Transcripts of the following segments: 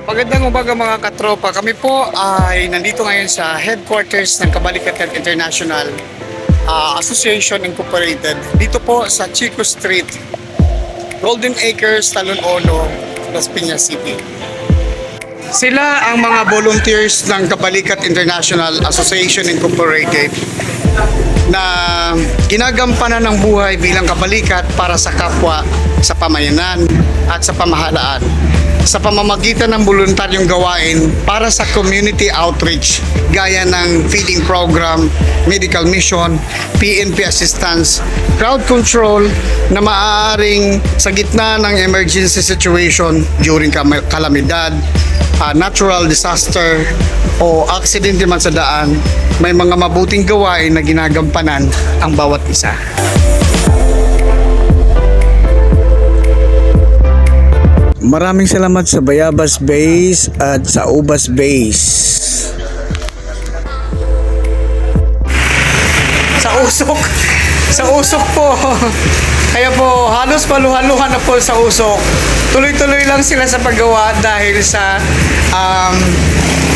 Magandang umaga mga katropa. Kami po ay nandito ngayon sa headquarters ng Kabalikatan International Association Incorporated. Dito po sa Chico Street, Golden Acres, Talonono, Las Piñas City. Sila ang mga volunteers ng Kabalikat International Association Incorporated na ginagampanan ng buhay bilang kabalikat para sa kapwa, sa pamayanan at sa pamahalaan sa pamamagitan ng voluntaryong gawain para sa community outreach gaya ng feeding program, medical mission, PNP assistance, crowd control na maaaring sa gitna ng emergency situation during kalamidad, natural disaster o aksidente man sa daan, may mga mabuting gawain na ginagampanan ang bawat isa. Maraming salamat sa Bayabas Base at sa Ubas Base. Sa usok po. Kaya po halos maluhan-luhan na po sa usok. Tuloy-tuloy lang sila sa paggawa dahil sa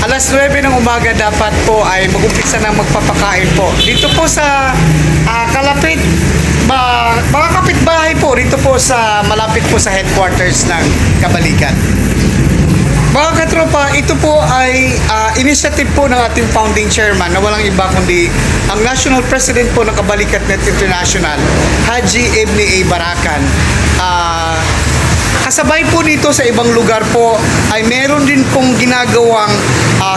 alas 9 ng umaga dapat po ay mag-umpisa ng magpapakain po. Dito po sa kalapit, mga kapitbahay po dito po sa malapit po sa headquarters ng Kabalikat. Mga katropa, ito po ay initiative po ng ating founding chairman na walang iba kundi ang National President po ng Kabalikat Net International, Haji Ibni A. Barakan. Kasabay po dito sa ibang lugar po ay meron din pong ginagawang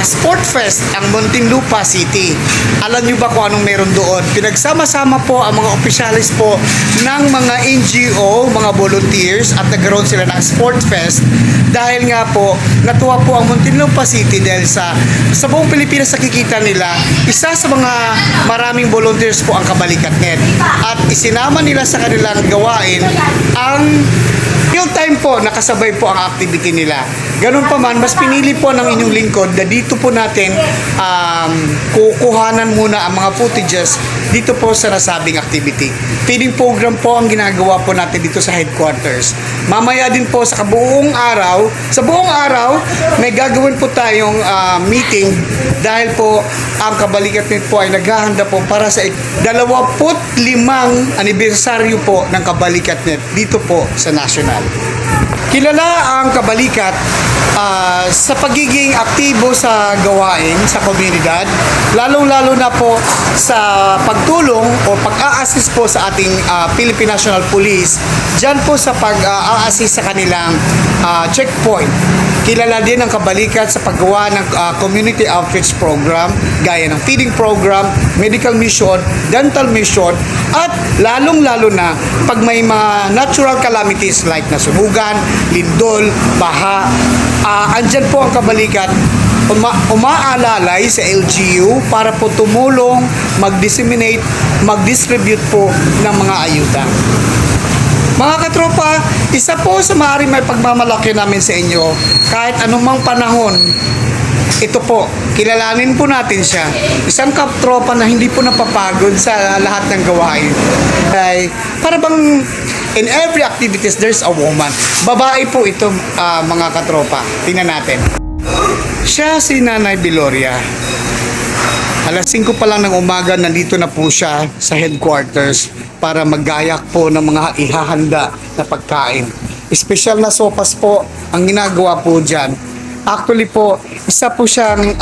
Sport Fest ang Muntinlupa City. Alam niyo ba kung anong meron doon? Pinagsama-sama po ang mga opisyalis po ng mga NGO, mga volunteers at nagkaroon sila ng Sport Fest dahil nga po natuwa po ang Muntinlupa City dahil sa buong Pilipinas nakikita nila isa sa mga maraming volunteers po ang Kabalikat Net at isinama nila sa kanilang gawain ang yung time po, nakasabay po ang activity nila. Ganun pa man, mas pinili po ng inyong lingkod na dito po natin kukuhanan muna ang mga footages dito po sa nasabing activity. Feeding program po ang ginagawa po natin dito sa headquarters. Mamaya din po sa buong araw, may gagawin po tayong meeting dahil po ang Kabalikat Net po ay naghahanda po para sa 25 anibersaryo po ng Kabalikat Net dito po sa National. Kilala ang Kabalikat sa pagiging aktibo sa gawain sa komunidad, lalong-lalo na po sa pagtulong o pag-a-assist po sa ating Philippine National Police dyan po sa pag-a-assist sa kanilang checkpoint. Kilala din ang Kabalikat sa paggawa ng community outreach program gaya ng feeding program, medical mission, dental mission at lalong-lalo na pag may mga natural calamities like nasunugan, lindol, baha, andyan po ang Kabalikat umaalalay sa LGU para po tumulong, mag-disseminate, mag-distribute po ng mga ayuda. Mga katropa, isa po sa maaaring may pagmamalaki namin sa inyo kahit anumang panahon. Ito po, kilalanin po natin siya. Isang katropa na hindi po napapagod sa lahat ng gawain. Ay, para bang in every activities there's a woman. Babae po ito, mga katropa. Tingnan natin. Siya si Nanay Biloria. Alas 5 pa lang ng umaga, nandito na po siya sa headquarters para maggayak po ng mga ihahanda na pagkain. Espesyal na sopas po ang ginagawa po dyan. Actually po, isa po siyang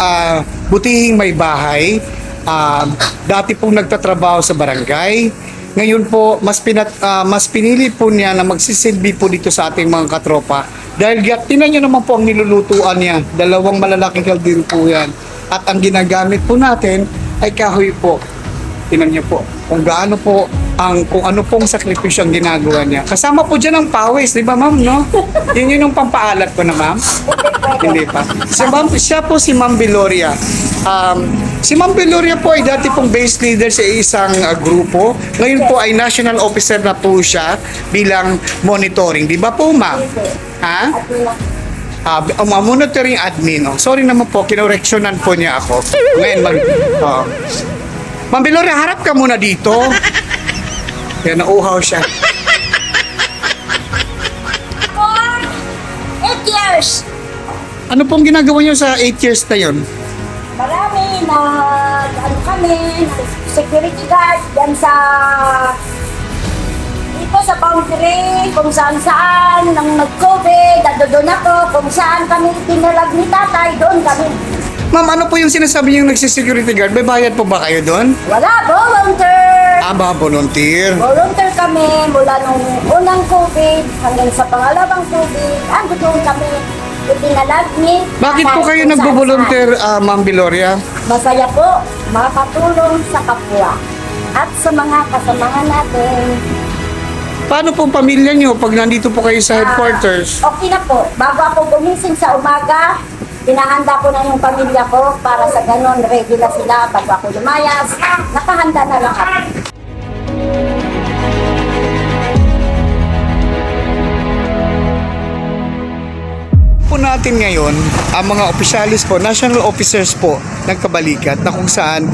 butihing may bahay. Dati pong nagtatrabaho sa barangay. Ngayon po, mas pinili po niya na magsisilbi po dito sa ating mga katropa. Dahil tinan niyo naman po ang nilulutuan niya. 2 malalaking kaldero po yan. At ang ginagamit po natin ay kahoy po. Tingnan niyo po kung gaano po kung ano pong sakripisyo ang ginagawa niya. Kasama po dyan ang pawis, di ba ma'am, no? Yun yung pampaalat ko na ma'am. Hindi pa. Siya po si Ma'am Biloria. Si Ma'am Biloria po ay dati pong base leader sa isang grupo. Ngayon po ay national officer na po siya bilang monitoring. Di ba po ma'am? Ha? Monitoring admin. Oh. Sorry naman po, kinoreksyonan po niya ako. Ngayon, Ma'am Biloria, harap ka muna dito. Kaya nauhaw siya. 8 years. Ano pong ginagawa niyo sa 8 years na yon? Marami na ano kami, security guard yan sa dito sa boundary, kung saan nang nag-COVID, doon ako, kung saan kami tinalag ni tatay, doon kami. Ma'am, ano po yung sinasabi niyong nagsisecurity guard? May bayad po ba kayo doon? Wala, volunteer! Ba, volunteer. Volunteer kami mula nung unang COVID hanggang sa pangalawang COVID. Ando doon kami itinalag ni Bakit po tatay kayo kung nagbo-volunteer, Ma'am Biloria? saan-saan. Masaya po, makatulong sa kapwa at sa mga kasamahan natin. Paano po ang pamilya niyo pag nandito po kayo sa headquarters? Okay na po. Bago ako gumising sa umaga, pinahanda ko na yung pamilya ko para sa ganon, ready na sila. Bago ako lumayas, nakahanda na lang ako. Po natin ngayon ang mga opisyalis po, national officers po ng Kabalikat na kung saan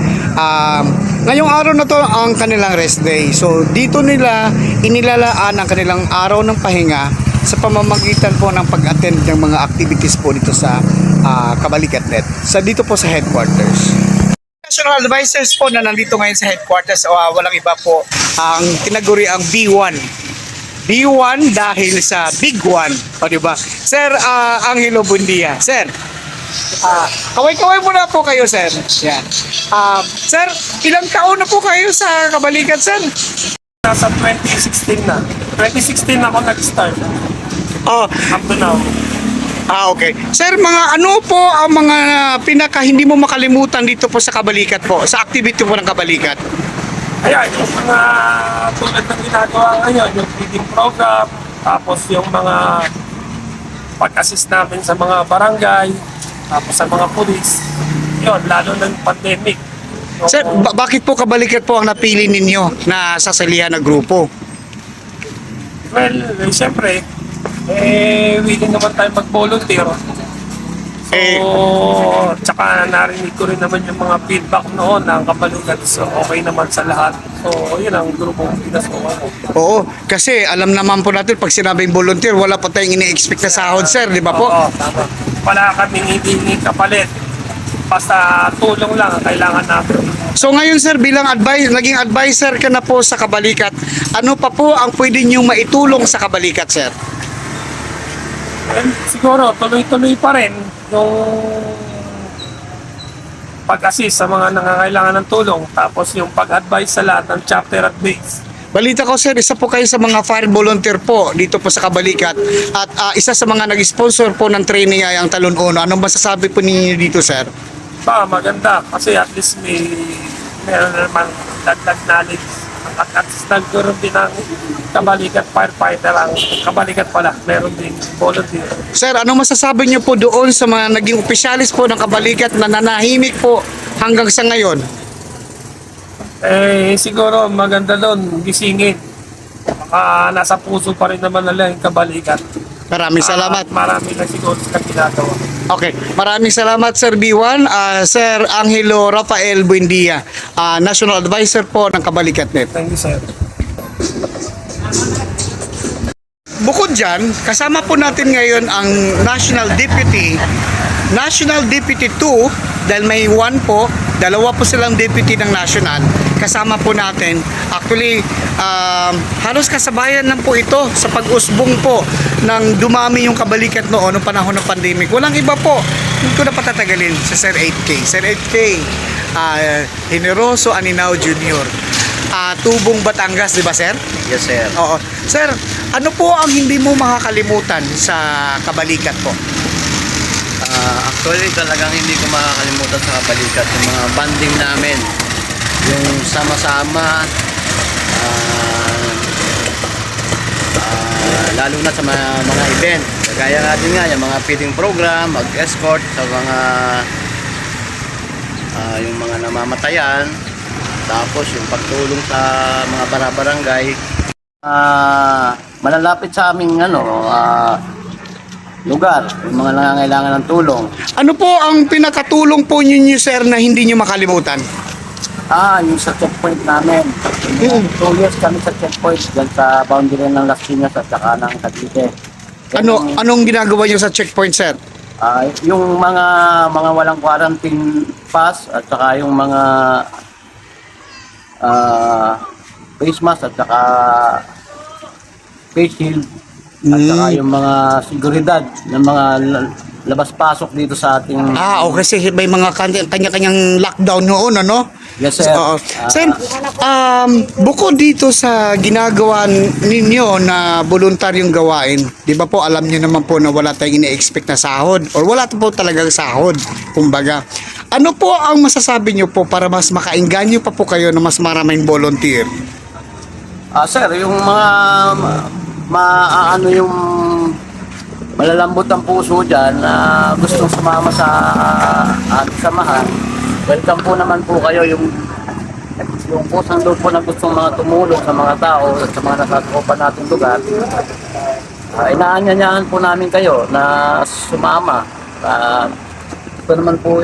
ngayong araw na to ang kanilang rest day. So dito nila inilalaan ang kanilang araw ng pahinga sa pamamagitan po ng pag-attend ng mga activities po dito sa Kabalikat.net. Sa dito po sa headquarters. National advisors po na nandito ngayon sa headquarters, walang iba po ang tinaguri ang B1. B1 dahil sa Big One. O diba? Sir, Angelo Bundia. Sir, kaway-kaway muna po kayo, sir. Yan. Sir, ilang taon na po kayo sa Kabalikat, sir? Nasa 2016 na. 2016 ako nag-start. Oh, Up to now. okay. Sir, mga ano po ang mga pinaka hindi mo makalimutan dito po sa Kabalikat po, sa activity po ng Kabalikat? Ayan, yung mga tulad ng ginagawa ngayon, yung feeding program, tapos yung mga pag-assist namin sa mga barangay, tapos sa mga pulis. Yun, lalo ng pandemic. So, Sir, bakit po Kabalikat po ang napili ninyo na sasalihan na grupo? well, siyempre, willing naman tayo mag-volunteer. So, tsaka narinig ko rin naman yung mga feedback noon ng Kabalikat. So, okay naman sa lahat. So, yun ang grupong pinasukan ko. Oo, kasi alam naman po natin pag sinabing volunteer, wala pa tayong ini-expect na sahod, sir, di ba po? Oo, tama. Wala kaming hindi kapalit. Basta tulong lang ang kailangan natin. So ngayon, sir, bilang naging advisor ka na po sa Kabalikat, ano pa po ang pwede niyong maitulong sa Kabalikat, sir? And siguro, tuloy-tuloy pa rin yung pag-assist sa mga nangangailangan ng tulong. Tapos yung pag-advise sa lahat ng chapter at base. Balita ko, sir, isa po kayo sa mga fire volunteer po dito po sa Kabalikat at isa sa mga nag-sponsor po ng training ay ang Talon Uno. Anong masasabi po ninyo dito, sir? Maganda kasi at least meron naman dagdag knowledge. At nagkaroon din ng Kabalikat firefighter ang Kabalikat pala. Meron din volunteer. Sir, anong masasabi niyo po doon sa mga naging opisyalis po ng Kabalikat na nanahimik po hanggang sa ngayon? Siguro maganda doon, gisingin. Baka nasa puso pa rin naman nila yung Kabalikat. Maraming salamat. Marami na siguro sa ginagawa. Okay, maraming salamat Sir B1, Sir Angelo Rafael Buendia, National Advisor po ng Kabalikat.net. Thank you, sir. Bukod dyan, kasama po natin ngayon ang National Deputy 2, dahil may 1 po, dalawa po silang deputy ng national, kasama po natin. Actually, halos kasabayan lang po ito sa pag-usbong po ng dumami yung Kabalikat noon noong panahon ng pandemic. Walang iba po, hindi ko na patatagalin sa Sir 8K. Sir 8K, Generoso Aninao Jr. Tubong Batangas, di ba, sir? Yes, sir. Oo. Sir, ano po ang hindi mo makakalimutan sa Kabalikat po? Actually, talagang hindi ko makakalimutan sa Kabalikat yung mga banding namin. Yung sama-sama, lalo na sa mga event. Kagaya natin nga, yung mga feeding program, mag-escort sa mga yung mga namamatayan, tapos yung pagtulong sa mga barabarangay. Malalapit sa aming lugar, yung mga nangangailangan ng tulong. Ano po ang pinakatulong po ninyo, sir, na hindi nyo makalimutan? Yung sa checkpoint namin. 2 years kami sa checkpoint dyan sa boundary ng Las Piñas at saka ng Cavite. Anong ginagawa nyo sa checkpoint, sir? Yung mga walang quarantine pass at saka yung mga face mask at saka face shield at saka yung mga seguridad ng mga labas-pasok dito sa ating Kasi may mga kanya-kanyang lockdown noon, ano? Yes, sir. Oo. Sen, bukod dito sa ginagawa ninyo na voluntaryong gawain, di ba po alam niyo naman po na wala tayong ine-expect na sahod or wala po talagang sahod, kumbaga. Ano po ang masasabi niyo po para mas makainganyo pa po kayo na mas maraming volunteer? Sir, yung mga yung malalambot ang puso dyan na gustong sumama sa ating samahan, welcome po naman po kayo. Yung pusang loob po na gustong mga tumulong sa mga tao at sa mga nasasakupan nating lugar, inaanyayahan po namin kayo na sumama. Ito naman po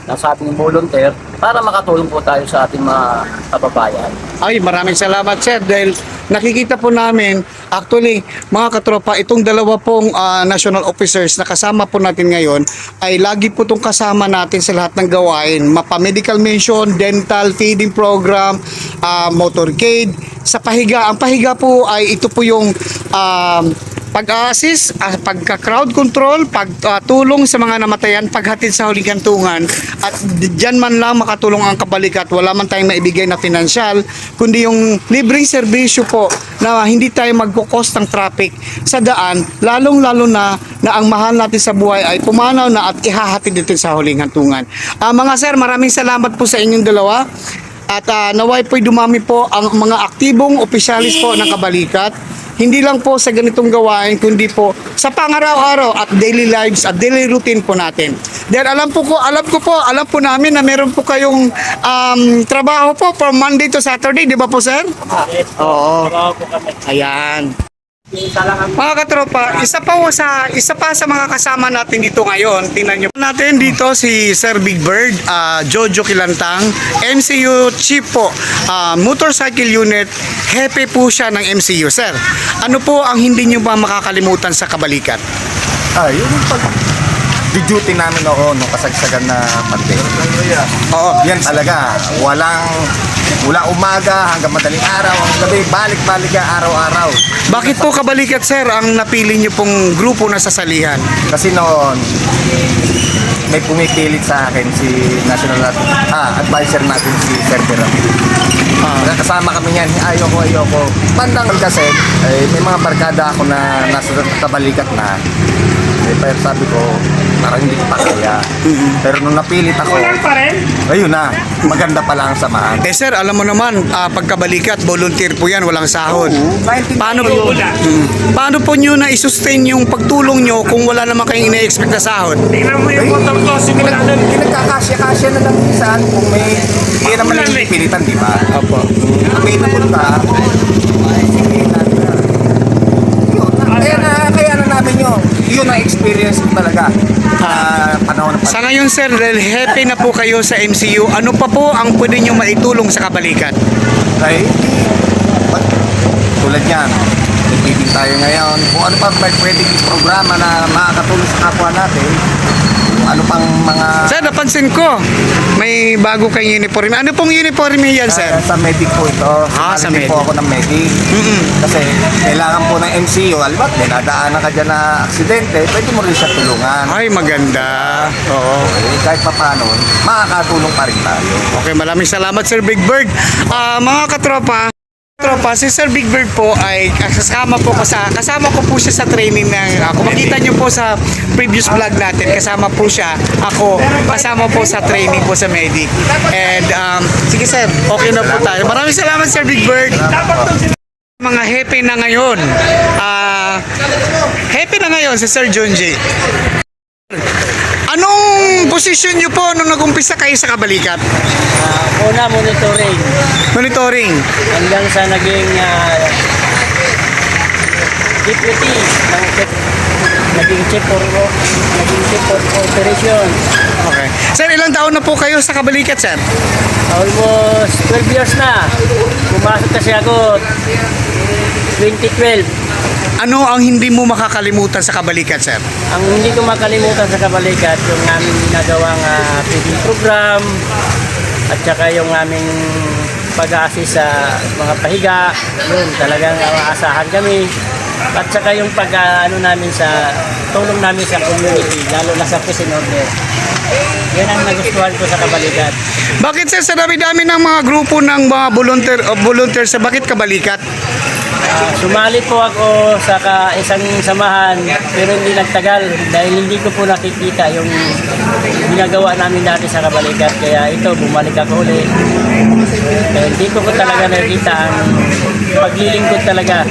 nasa ating volunteer para makatulong po tayo sa ating mga kababayan. Ay, maraming salamat sir dahil nakikita po namin actually mga katropa itong dalawa pong national officers na kasama po natin ngayon ay lagi po itong kasama natin sa lahat ng gawain, mapa-medical mention, dental, feeding program, motorcade, sa pahiga. Ang pahiga po ay ito po yung pag-assist, pagka-crowd control, pagtulong sa mga namatayan, paghatid sa huling kantungan, at dyan man lang makatulong ang kabalikat. Wala man tayong maibigay na financial, kundi yung libreng serbisyo po na hindi tayo magkukos ng traffic sa daan, lalong-lalo na ang mahal natin sa buhay ay pumanaw na at ihahatid dito sa huling kantungan. Mga sir, maraming salamat po sa inyong dalawa. At naway po'y dumami po ang mga aktibong opisyalis po ng kabalikat. Hindi lang po sa ganitong gawain, kundi po sa pangaraw-araw at daily lives at daily routine po natin. Dahil alam po namin na meron po kayong trabaho po from Monday to Saturday, di ba po sir? Oo. Ayan. Mga katropa, isa pa sa mga kasama natin dito ngayon, tingnan nyo natin dito si Sir Big Bird, Jojo Kilantang, MCU Chief po, motorcycle unit, hepe po siya ng MCU. Sir, ano po ang hindi nyo ba makakalimutan sa kabalikat? Yung pag-duty namin noon, nung kasagsagan na pandemic. Oo. Yan talaga, mula umaga hanggang madaling araw, hanggang gabi, balik-balik ka araw-araw. Bakit po kabalikat sir ang napili nyo pong grupo na sasalihan? Kasi noon, may pumipilit sa akin si national advisor natin si Sir Berami. Kasama kami niyan, ayoko. Bandang kasi, may mga barkada ako na nasa kabalikat na. Pero sabi ko, parang hindi ko pa kaya. Pero nung napilit ako, ayun na, maganda pala ang samahan. Sir, alam mo naman, pagkabalikat, volunteer po yan, walang sahod. Paano po nyo na i-sustain yung pagtulong nyo kung wala naman kayong ina-expect na sahod? Tingnan mo yung motor ko, simula na. Kinagkakasya na lang minsan kung may hindi naman lang pilitan, di ba? Opo. May napunta, kaya na namin yun ang experience ko talaga. Panahon na Sa ngayon sir, dahil happy na po kayo sa MCU, ano pa po ang pwede nyo maitulong sa kabalikat? Ay, tulad yan, nagpiping tayo ngayon. Kung ano pa pwedeng programa na makakatulong sa kapwa natin, kung ano pang mga... Sir, napansin ko, may bago kayong uniform. Ano pong uniform yan, sir? Sa medic po ito. Sa Medic medic. po ako ng medic. Kasi kailangan po ng MCU, alam may nadaanan ka dyan na aksidente, pwede mo rin siya tulungan. Ay, maganda. Oo. Kahit pa paano, makakatulong pa rin tayo. Okay, maraming salamat, Sir Big Bird. Mga katropa, si Sir Big Bird po ay kasama ko po siya sa training ng kung makita nyo po sa previous vlog natin, kasama po siya, ako kasama po sa training po sa medic. And sige sir, okay na po tayo. Maraming salamat Sir Big Bird. Mga happy na ngayon. Happy na ngayon si Sir John J. Anong posisyon nyo po nung nag-umpisa kayo sa kabalikat? Una, monitoring. Monitoring. Hanggang sa naging deputy naging chief for operation. Okay. Sir, ilang taon na po kayo sa kabalikat, sir? Almost 12 years na. Pumasok kasi ako 2012. Ano ang hindi mo makakalimutan sa Kabalikat, sir? Ang hindi ko makalimutan sa Kabalikat, yung aming ginagawang feeding program at saka yung aming pag-assist sa mga pahiga. Yun, talagang aasahan kami. At saka yung namin sa tulong namin sa community, lalo na sa peace and order. Yan ang nagustuhan ko sa Kabalikat. Bakit, sir, sa dami-dami ng mga grupo ng mga volunteer sa bakit Kabalikat? Sumali po ako sa isang samahan pero hindi nagtagal dahil hindi ko po nakikita yung ginagawa namin dati sa Kabalikat. Kaya ito, bumalik ako ulit. Kaya hindi ko talaga nakikita ang paglilingkod talaga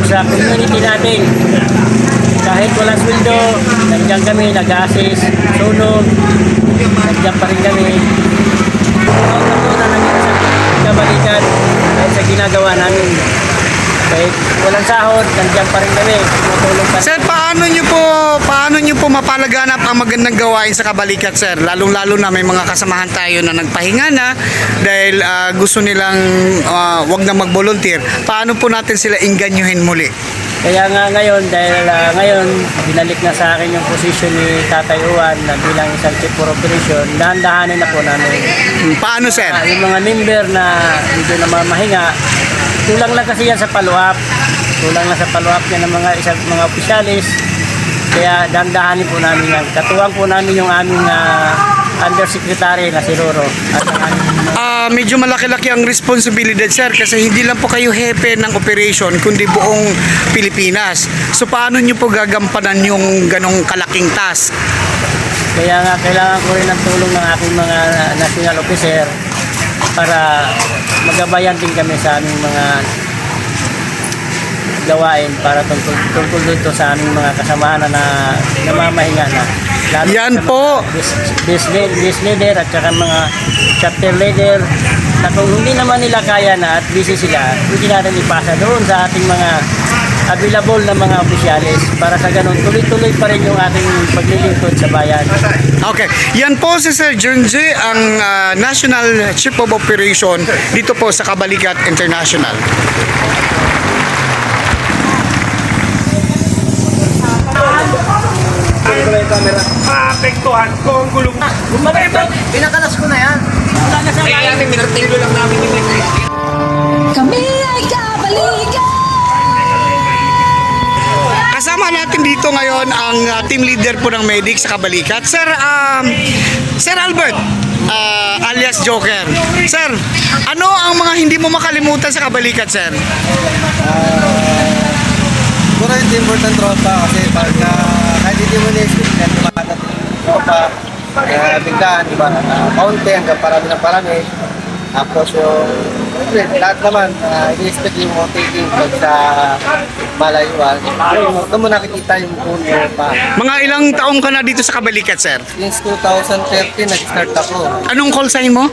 sa community natin. Kahit walang sweldo, nandiyan kami, nag-assist, sunog, nandiyan pa rin kami. Ako na naging sa Kabalikat dahil sa ginagawa namin. Kahit walang sahod, nandiyan pa rin kami, tumutulong pa rin. Sir, paano nyo po mapalaganap ang magandang gawain sa Kabalikat, sir? Lalong-lalo na may mga kasamahan tayo na nagpahinga na dahil gusto nilang wag na mag-volunteer. Paano po natin sila inganyuhin muli? Kaya nga ngayon, dahil ngayon, binalik na sa akin yung posisyon ni Tatay Juan na bilang isang chief for operation, dahan-dahanin na po namin. Paano, sir? Yung mga member na hindi na mamahinga, kulang lang kasi yan sa follow-up. Kulang lang sa follow-up niya ng mga opisyalis. Kaya dahan-dahanin po namin yan. Katuwang po namin yung aming undersecretary na si Roro. At ang aming Medyo malaki-laki ang responsibilidad, sir, kasi hindi lang po kayo hepe ng operation kundi buong Pilipinas. So paano nyo po gagampanan yung ganong kalaking task? Kaya nga kailangan ko rin ng tulong ng aking mga national officer para magabayan din kami sa aming mga gawain para tungkol dito sa aming mga kasamahan na namamahinga na. Lalo Yan sa po. mga business leader at saka mga chapter leader na kung hindi naman nila kaya na at busy sila, hindi natin ipasa doon sa ating mga available na mga opisyalis para sa ganun tuloy-tuloy pa rin yung ating paglilingkod sa bayan. Okay. Yan po si Sir Junji, ang National Chief of Operation dito po sa Kabalikat International. Maapektuhan ko ang gulong. Pinakalas ko na yan. Kami ay kabalikan! Kasama natin dito ngayon ang team leader po ng Medic sa Kabalikat. Sir, Sir Albert, alias Joker. Sir, ano ang mga hindi mo makalimutan sa Kabalikat, sir? Siguro yung important tropa kasi pag kahit hindi mo na-expect na tumakat tropa, biglaan, di ba? Kaunti hanggang parami ng parami. Tapos yung lahat naman, i-expect yung mga taking pag sa malayuan. Doon mo nakikita yung puno pa. Mga ilang taong ka na dito sa Kabalikat, sir? Since 2013, nag-start ako. Anong call sign mo?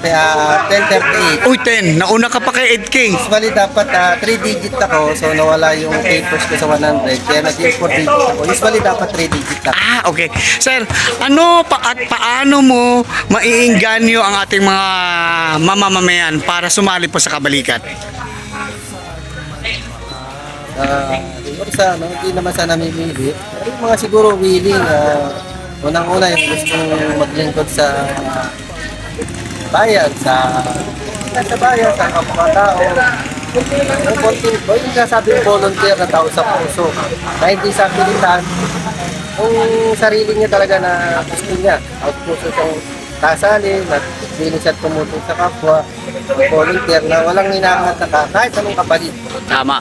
Kaya 1038. Uy, 10. Nauna ka pa kay 8K. Usually dapat 3 digit ako, so nawala yung papers ko sa 100. Kaya nag-4 digit ako. Usually dapat 3 digit ako. Okay. Sir, ano pa at paano mo maiinganyo ang ating mga mamamayan para sumali po sa Kabalikat? Siguro sa hindi naman sana namimili. Pero yung mga siguro willing, unang-una yung gusto maglingkod sa bayan, sa bayan, sa kapwa-tao. Yung sasabi volunteer na tao sa puso, na hindi sa pilitan, kung sarili niya talaga na gusto niya, at puso siyang kasalin, at willing siya tumutong sa kapwa, volunteer na walang hinahangat na kahit anong kapalit. Tama.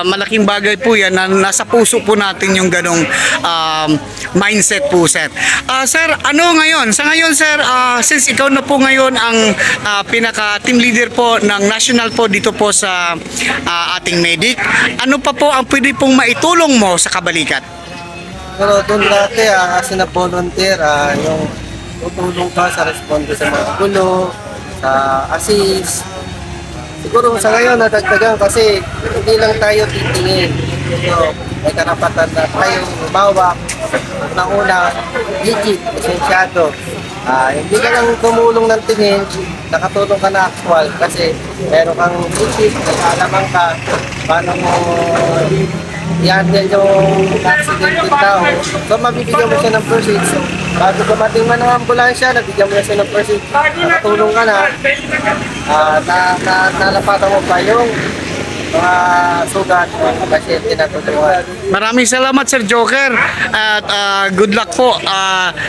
Malaking bagay po yan na nasa puso po natin yung ganong mindset po, sir. Sir, ano ngayon? Sa ngayon, sir, since ikaw na po ngayon ang pinaka-team leader po ng national po dito po sa ating Medic, ano pa po ang pwede pong maitulong mo sa Kabalikat? Pero doon dati, as na volunteer, yung tutulong ka sa responde sa mga gulo, sa assist. Siguro sa ngayon nadagdagan kasi hindi lang tayo titingin. So, may karapatan na tayo umawak ng una, legit, esensyado. Hindi ka lang tumulong ng tingin, nakatulong ka na actual kasi meron kang isip, nag-aalaman ka, paano mo i-handle yung accident tao. So mabibigyan mo siya ng proceeds. Bago dumating man ang ambulansya, nabigyan mo na siya ng proceeds. Nakatulong ka na, nalapatan mo pa yung mga sugat ng pasyente na tutulungan. Maraming salamat Sir Joker at good luck po.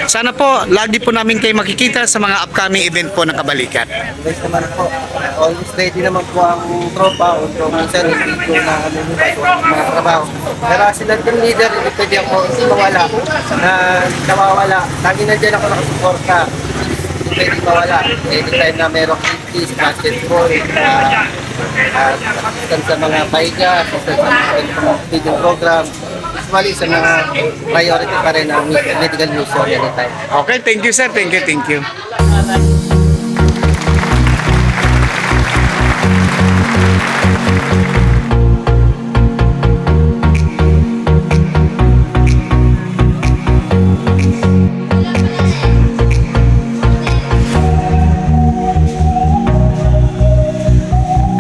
Sana po lagi po namin kayo makikita sa mga upcoming event po ng Kabalikat. Guys naman po, always ready naman po ang tropa o minsan hindi ko na mga trabaho. Pero sila team leader, hindi pwede ako mawala na nawawala. Lagi na dyan ako nakasuporta. Hindi pwede mawala. Anytime na merong activities, basketball, sa mga pahiga, sa mga feeding program, usually sa mga priority pa rin ang medical news anytime. Okay, thank you sir. Thank you.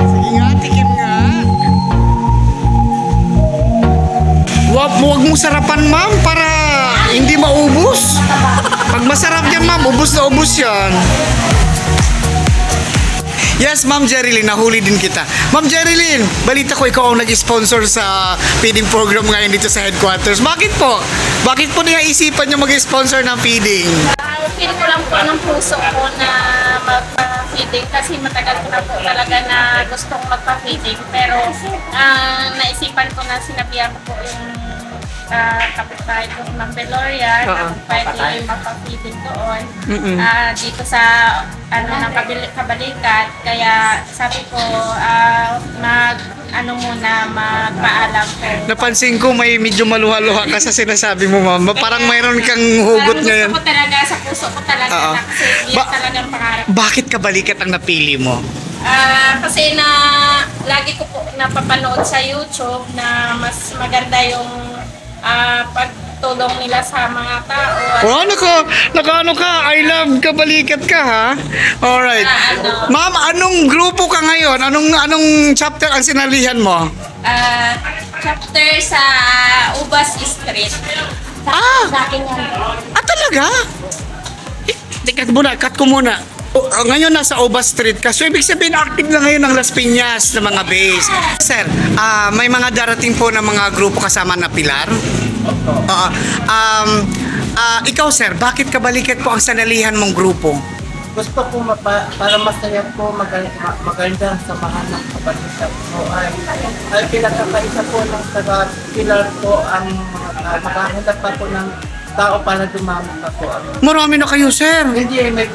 Sige nga, tikim nga. Huwag mong sarapan ma'am para hindi maubos. Pag masarap yan ma'am, ubos na ubos yan. Yes, Ma'am Jerilyn, nahuli din kita. Ma'am Jerilyn, balita ko ikaw ang nag-sponsor sa feeding program ngayon dito sa headquarters. Bakit po? Bakit po niya isipan niyo mag-sponsor ng feeding? Feel ko lang po ng puso ko na magpa-feeding kasi matagal ko na po talaga na gustong magpa-feeding. Pero naisipan ko na sinabihan ko po yung kapitbahay ko ng Beloria na kung pwede magpa-feeding doon dito sa ng Kabalikat. Kaya sabi ko magpaalam ko. Napansin ko may medyo maluha-luha ka sa sinasabi mo, ma'am. Parang mayroon kang hugot ngayon. Gusto ko talaga, sa puso ko talaga na kasi yan talagang pangarap. Bakit Kabalikat ang napili mo? Kasi lagi ko po napapanood sa YouTube na mas maganda yung pagtulong nila sa mga tao. Oh, naka I love Kabalikat ka, ha? Alright. Ma'am, anong grupo ka ngayon? Anong chapter ang sinalihan mo? Chapter sa Ubas Street. Sa akin yan. Talaga? Teka muna, cut ko muna. Ngayon nasa Oba Street ka. So ibig sabihin active na ngayon ang Las Piñas na mga base. Sir, may mga darating po ng mga grupo kasama na Pilar? Ikaw sir, bakit Kabalikat po ang sanalihan mong grupo? Gusto ko para masaya po magandang samahan ng Kabalikat po ay pinakakaisa po ng taga-Pilar po ang makahanap pa po ng tao para dumami pa po. Marami na kayo sir. Hindi, may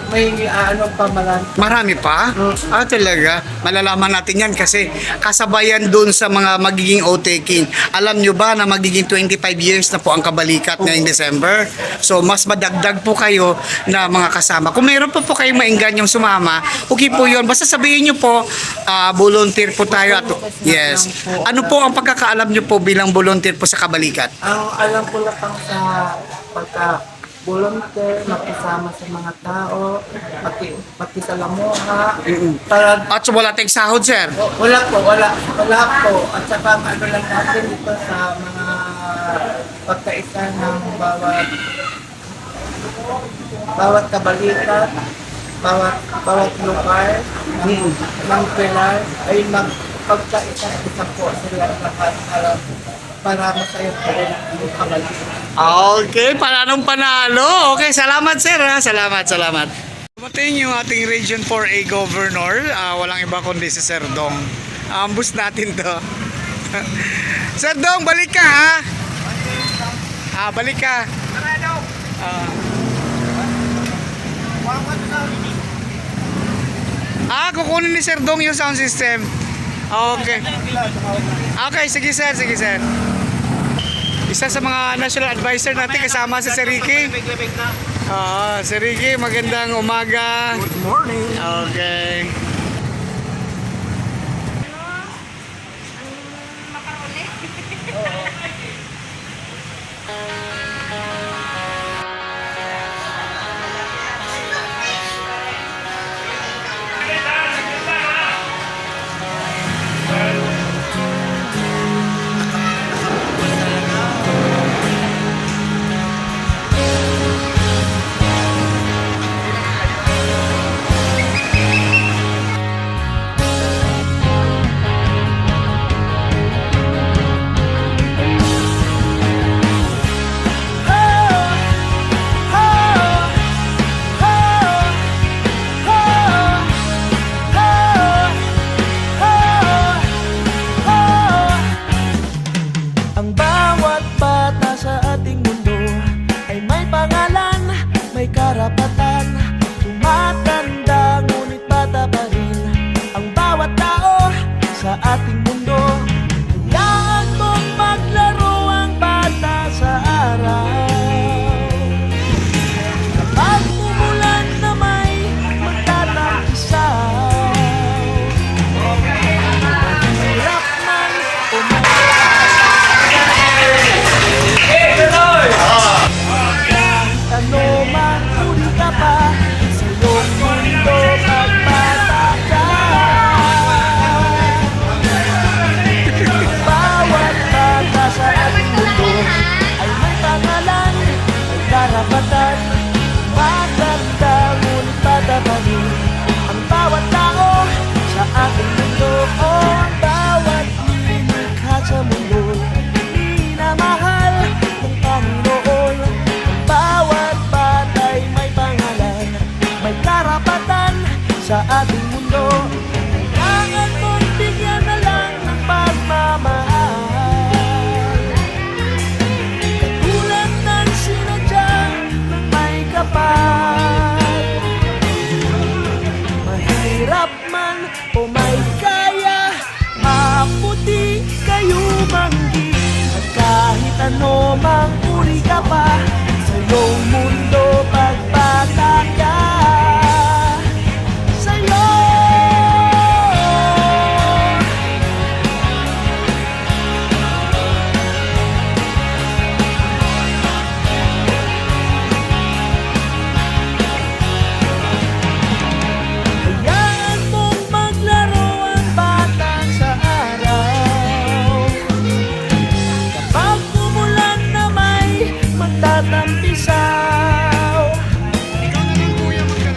pa Marami pa? Talaga? Malalaman natin yan kasi kasabayan dun sa mga magiging O-taking. Alam nyo ba na magiging 25 years na po ang Kabalikat ngayong December? So mas madagdag po kayo na mga kasama. Kung meron pa po kayong mainggan yung sumama, okay po yun. Basta sabihin nyo po, volunteer po tayo. Yes. Ano po ang pagkakaalam nyo po bilang volunteer po sa Kabalikat? Ang alam ko lang sa pagka-volunteer, makisama sa mga tao, makisalamuha, para At so wala tayong sahod, sir? wala po. At saka ano lang natin dito sa mga pagkaisa ng bawat Kabalikat, bawat lugar ng Pilar ay magpagkaisa-isa po sila lahat para masaya po rin ang Kabalikat. Okay, panalo. Okay, salamat sir ha. Salamat. Dumating yung ating Region 4A Governor. Walang iba kundi si Sir Dong. Ambus natin to. Sir Dong, balik ka ha. Balik ka. Kukunin ni Sir Dong yung sound system. Okay. Okay, sige sir. Isa sa mga national advisor natin kasama si Sir Ricky. Sir Ricky, magandang umaga. Good morning. Okay. ano mang uri ka pa sa iyong mundo pagbata ka. Sa'yo hayaan mong maglaro ang batang sa araw. Kapag umulan na may magtatampisaw,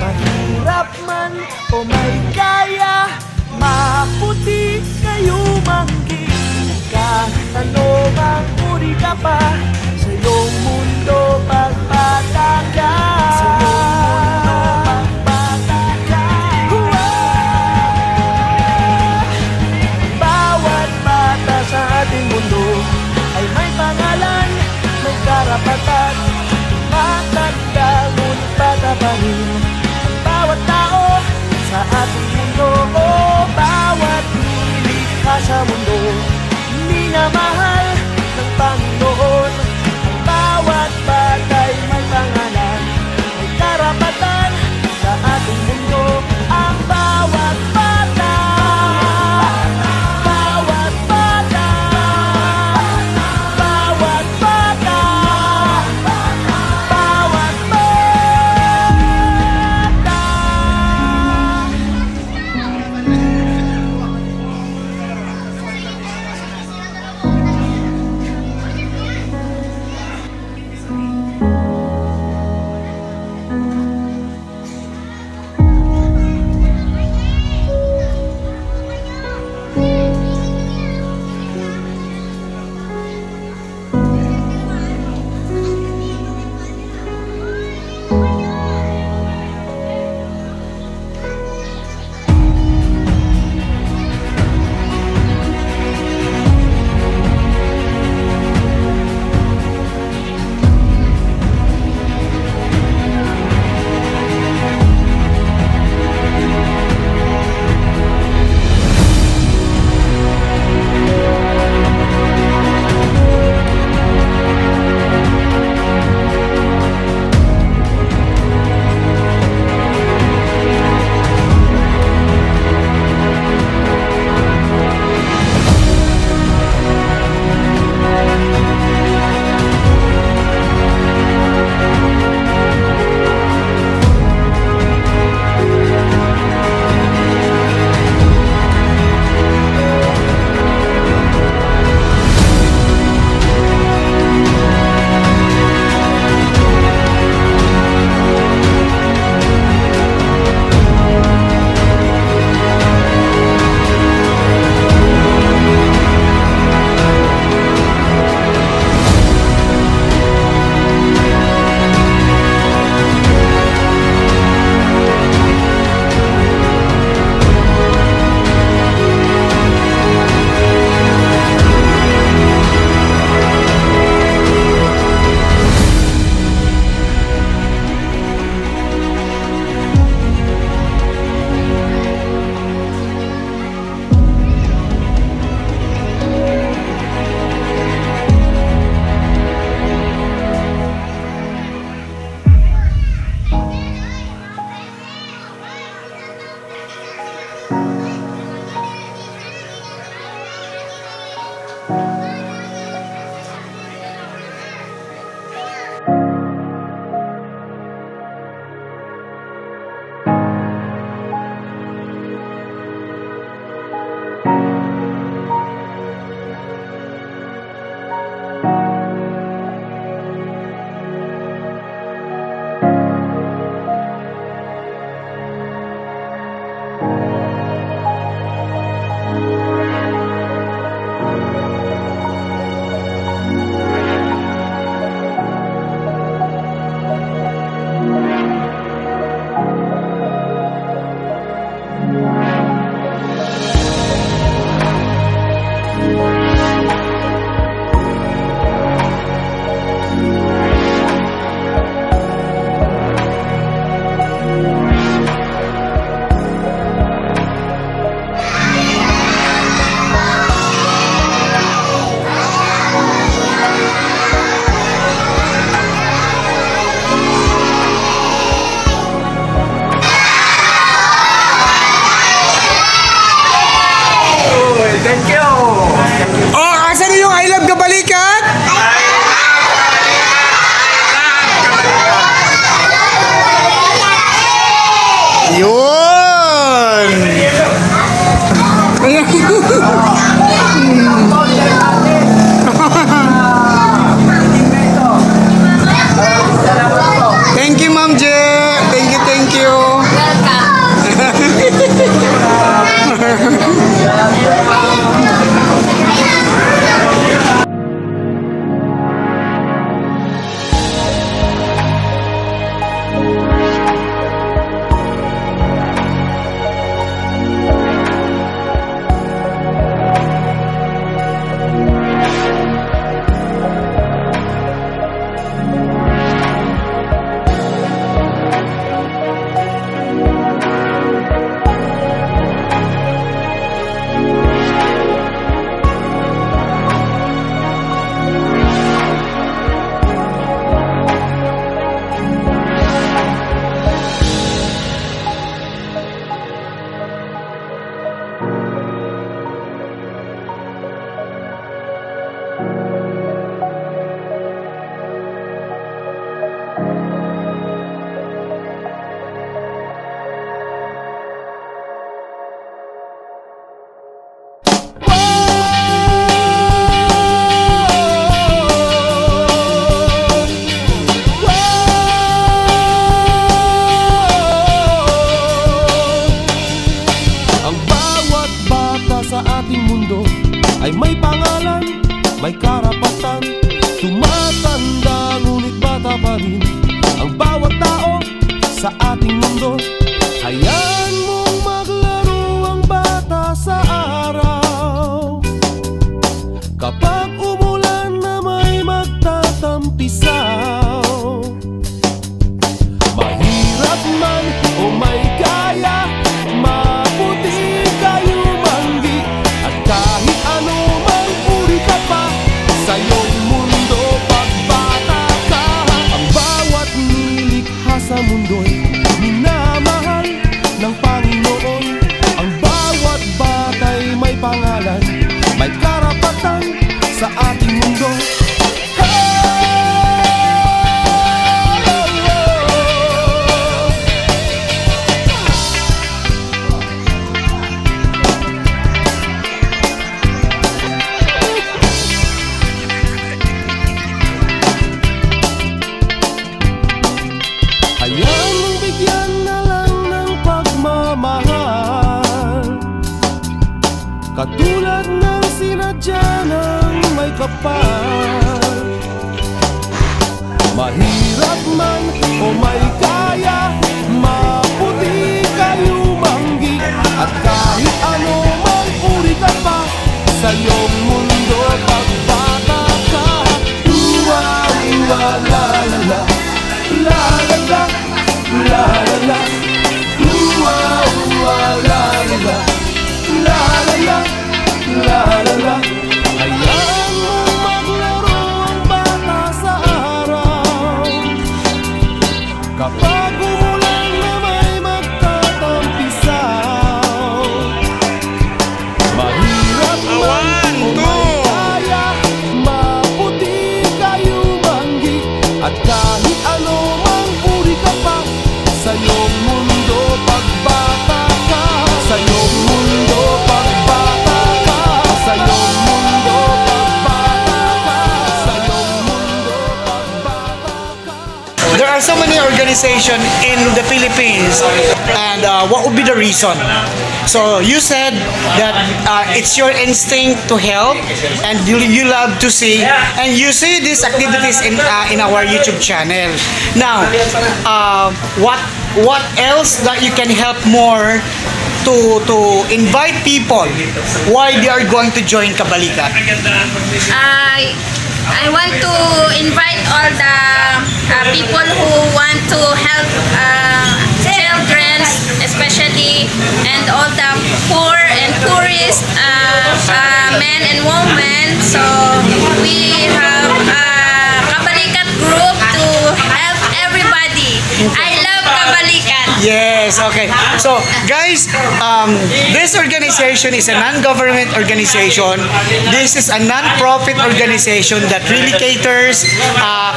mahirap man o may kaya, maputi kayo manggi. Kahit ano mang uri ka pa sa iyong mundo pagbata ka. Sa iyong mundo pagbata ka. Bawat bata sa ating mundo ay may pangalan, may karapatan. Matanda ngunit bata pa rin ang bawat tao sa ating mundo. Bawat nilikha sa mundo minamahal ng Panginoon. Ang bawat batay may pangalan, may karapatan sa ating mundo. Ang bawat bata, bawat bata, bawat bata, bawat bata. pangalan, may karapatan. Tumatanda ngunit bata pa rin ang bawat tao sa ating mundo. Hayaan mong maglaro ang bata sa araw. Kapag umulan na may magtatampisaw, mahirap man o may kaya, maputi kayo manggi. At kahit ano mang uri ka pa sa iyong mundo, pagbata ka. Ang bawat nilikha sa mundo'y minamahal ng Panginoon. Ang bawat bata'y may pangalan, may karapatan sa ating mundo. Hayaan mong bigyan na lang ng pagmamahal, katulad ng sinadya ng may kapal. Mahirap man o may kaya, maputi kayo manggi. At kahit ano mang uri ka pa sa iyong mundo, pagbata ka. Uwa, uwa, la la la, la la la, la la la. Uwa, uwa, la la la, la la la, la la la. Hayaan mong maglaro ang bata sa araw. Kapag umulan na may magtatampisaw, mahirap man o may kaya, maputi kayo manggi. At kahit ano mang uri ka pa sa iyong mundo, pagbata ka. Sa iyong mundo, pagbata ka. Sa iyong mundo, pagbata ka. Sa iyong mundo, pagbata ka. There are so many organizations in the Philippines, and what would be the reason? So you said that it's your instinct to help, and you love to see, and you see these activities in our YouTube channel. Now, what else that you can help more to invite people why they are going to join Kabalikat? I want to invite all the people who want to help children, especially, and all the poor and poorest men and women. So we have a Kabalikat group to help everybody. I love Kabalikat. Yes, okay. So, guys, this organization is a non-government organization. This is a non-profit organization that really caters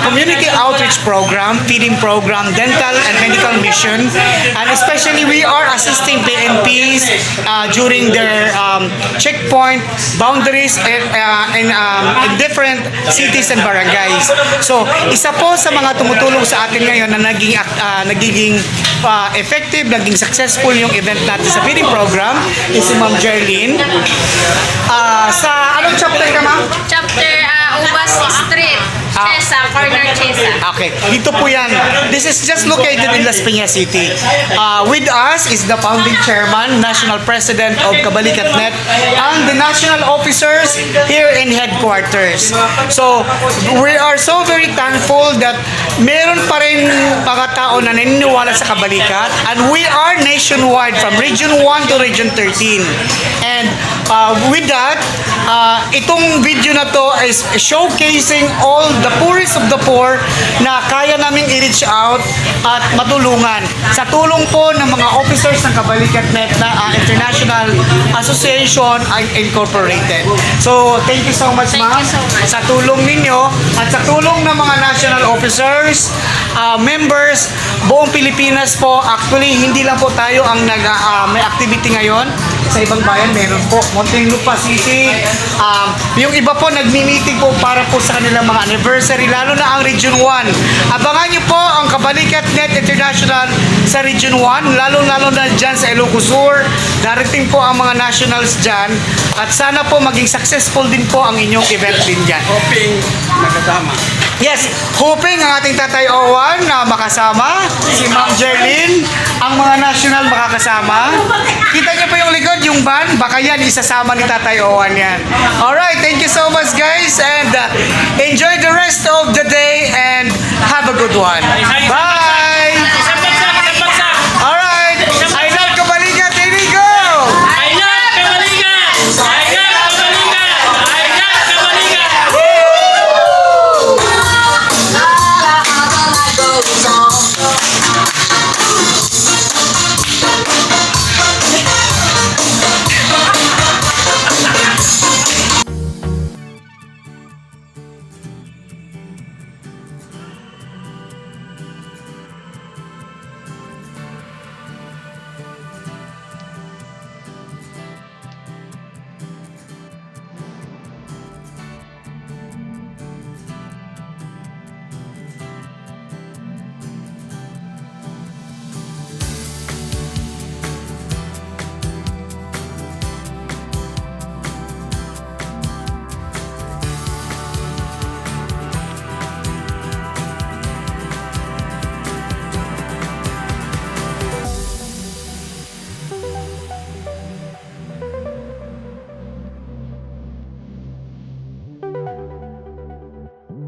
community outreach program, feeding program, dental and medical mission, and especially we are assisting PNPs during their checkpoint boundaries in different cities and barangays. So, isa po sa mga tumutulong sa atin ngayon na nagiging effective, naging successful yung event natin sa feeding program is si Ma'am Jerlyn. Sa anong chapter ka, Ma'am? Chapter Ubas Street, Chesa, corner Chesa. Okay, dito po yan. This is just located in Las Piñas City. With us is the founding chairman, national president of Kabalikat Net, and the national officers here in headquarters. So, we are so very thankful that meron pa rin mga tao na naniniwala sa Kabalikat, and we are nationwide from Region 1 to Region 13. And with that, itong video na to is showcasing all the poorest of the poor na kaya naming i-reach out at matulungan sa tulong po ng mga officers ng Kabalikat Net na International Association Incorporated. So, thank you so much, Thank ma'am, you so much. sa tulong ninyo at sa tulong ng mga national officers. members, buong Pilipinas po. Actually, hindi lang po tayo ang may activity ngayon. Sa ibang bayan, meron po. Muntinlupa City. Yung iba po, nagmi-meeting po para po sa kanilang mga anniversary, lalo na ang Region 1. Abangan nyo po ang Kabalikat Net International sa Region 1, lalo-lalo na dyan sa Ilocos Sur. Darating po ang mga nationals dyan. At sana po maging successful din po ang inyong event din dyan. Hoping nakasama. Yes, hoping ang ating Tatay Owan na makasama, si Ma'am Jerlyn, ang mga national makakasama. Kita niyo po yung likod, yung van, baka yan, isasama ni Tatay Owan yan. Alright, thank you so much guys, and enjoy the rest of the day and have a good one.